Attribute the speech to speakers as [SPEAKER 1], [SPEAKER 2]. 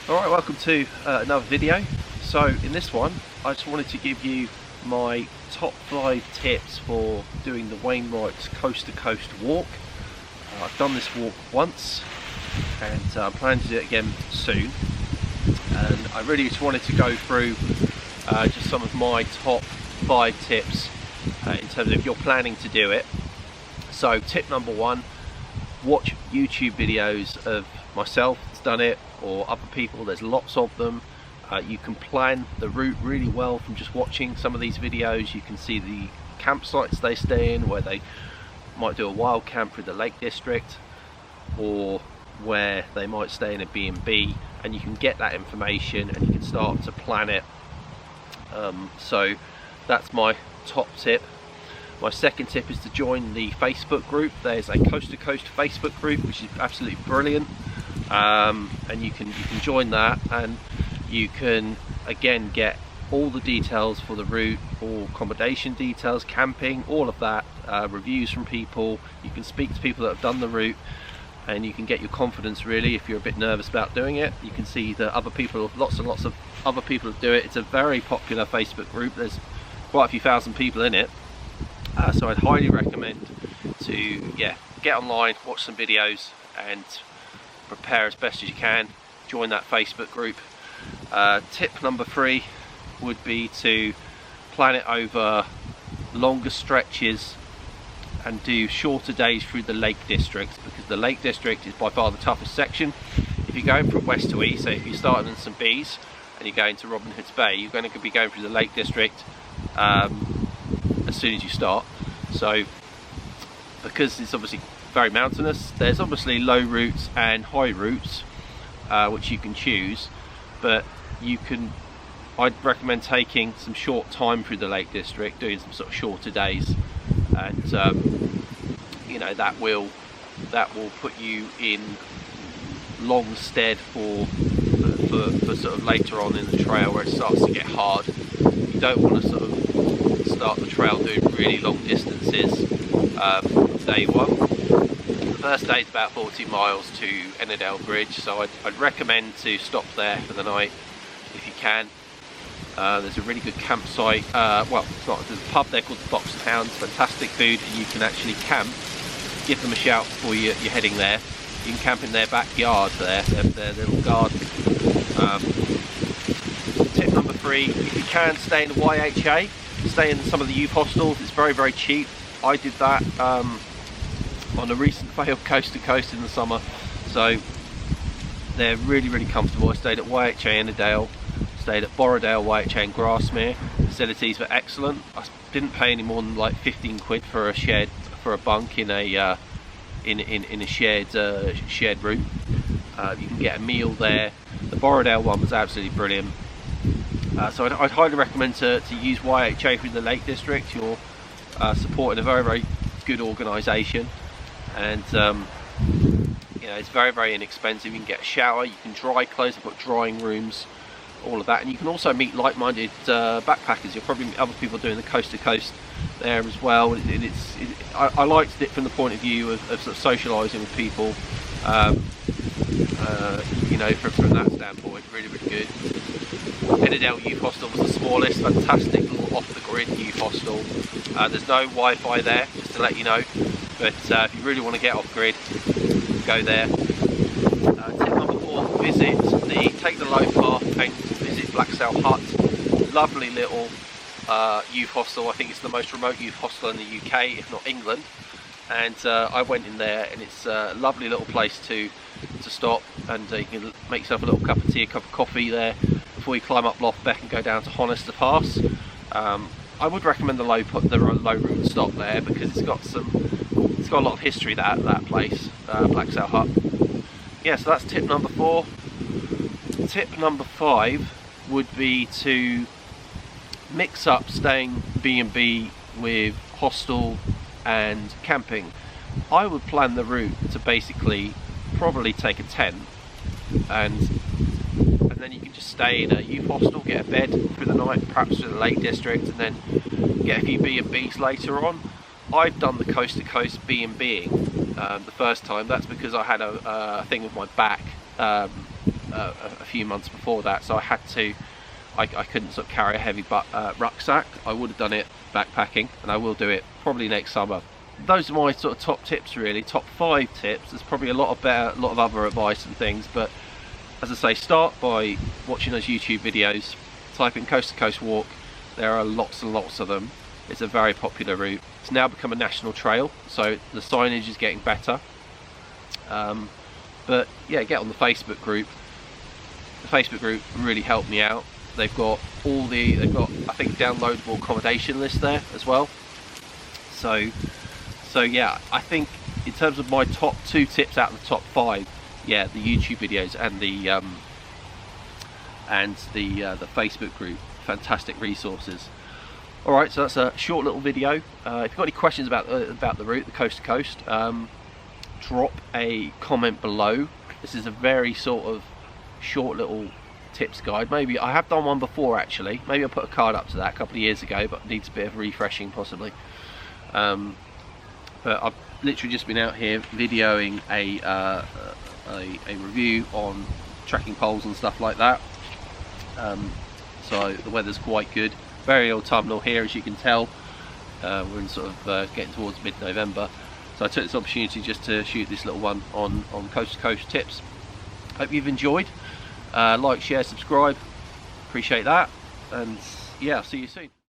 [SPEAKER 1] Alright, welcome to another video. So in this one I just wanted to give you my top 5 tips for doing the Wainwright's coast to coast walk. I've done this walk once and I'm planning to do it again soon, and I really just wanted to go through just some of my top 5 tips in terms of if you're planning to do it. So tip number 1, watch YouTube videos of myself that's done it, or other people. There's lots of them. You can plan the route really well from just watching some of these videos. You can see the campsites they stay in, where they might do a wild camp through the Lake District, or where they might stay in a B&B, and you can get that information and you can start to plan it. So that's my top tip. My second tip is to join the Facebook group. There's a coast to coast Facebook group which is absolutely brilliant, and you can join that, and you can again get all the details for the route, all accommodation details, camping, all of that, reviews from people. You can speak to people that have done the route, and you can get your confidence really if you're a bit nervous about doing it. You can see that other people, lots and lots of other people do it. It's a very popular Facebook group. There's quite a few thousand people in it. So I'd highly recommend to get online, watch some videos and prepare as best as you can. Join that Facebook group. Tip number 3 would be to plan it over longer stretches and do shorter days through the Lake District, because the Lake District is by far the toughest section. If you're going from west to east, so if you're starting in St Bees and you're going to Robin Hood's Bay, you're going to be going through the Lake District as soon as you start. So because it's obviously very mountainous, there's obviously low routes and high routes which you can choose, but I'd recommend taking some short time through the Lake District, doing some sort of shorter days, and you know, that will put you in long stead for sort of later on in the trail where it starts to get hard. You don't want to sort of start the trail doing really long distances. Day 1, the first day is about 40 miles to Ennerdale Bridge, so I'd recommend to stop there for the night if you can. There's a really good campsite, well, it's not, there's a pub there called the Fox and Hounds, fantastic food, and you can actually camp. Give them a shout before you're heading there. You can camp in their backyard there, their little garden. Tip number 3, if you can, stay in the YHA, stay in some of the youth hostels. It's very, very cheap. I did that on a recent failed coast to coast in the summer, so they're really, really comfortable. I stayed at YHA Ennerdale, stayed at Borrowdale YHA in Grasmere. Facilities were excellent. I didn't pay any more than like 15 quid for a bunk in a shared room. You can get a meal there. The Borrowdale one was absolutely brilliant. So I'd highly recommend to use YHA through the Lake District. You're supporting a very, very good organisation, and you know, it's very, very inexpensive. You can get a shower, you can dry clothes, they've got drying rooms, all of that, and you can also meet like-minded backpackers. You'll probably meet other people doing the coast to coast there as well. I liked it from the point of view of sort of socialising with people. You know, from that standpoint, really, really good. Ennerdale Youth Hostel was the smallest, fantastic little off-the-grid youth hostel. There's no Wi-Fi there, just to let you know, but if you really want to get off-grid, go there. Tip number 4, take the low path and visit Blacksail Hut. Lovely little youth hostel. I think it's the most remote youth hostel in the UK, if not England, and I went in there, and it's a lovely little place to stop, and you can make yourself a little cup of tea, a cup of coffee there before you climb up Loft Beck and go down to Honister Pass. I would recommend the low route stop there, because it's got a lot of history, that place, Blacksail Hut. Yeah, so that's tip number 4. Tip number 5 would be to mix up staying B&B with hostel and camping. I would plan the route to basically probably take a tent, and then you can just stay in a youth hostel, get a bed through the night, perhaps through the Lake District, and then get a few B&Bs later on. I've done the coast to coast B&Bing the first time. That's because I had a thing with my back, a few months before that, so I couldn't sort of carry a heavy rucksack. I would have done it backpacking, and I will do it probably next summer. Those are my sort of top tips, really, top 5 tips. There's probably a lot of other advice and things, but as I say, start by watching those YouTube videos. Type in coast to coast walk. There are lots and lots of them. It's a very popular route. It's now become a national trail, so the signage is getting better. But yeah, get on the Facebook group. The Facebook group really helped me out. They've got I think, downloadable accommodation list there as well. So yeah, I think in terms of my top 2 tips out of the top 5, yeah, the YouTube videos and the Facebook group, fantastic resources. All right, so that's a short little video. If you've got any questions about the route, the coast to coast, drop a comment below. This is a very sort of short little tips guide. Maybe I have done one before, actually. Maybe I put a card up to that a couple of years ago, but needs a bit of refreshing possibly. But I've literally just been out here videoing a review on trekking poles and stuff like that. So the weather's quite good. Very autumnal here, as you can tell. We're in sort of getting towards mid-November. So I took this opportunity just to shoot this little one on coast to coast tips. Hope you've enjoyed. Like, share, subscribe. Appreciate that. And yeah, I'll see you soon.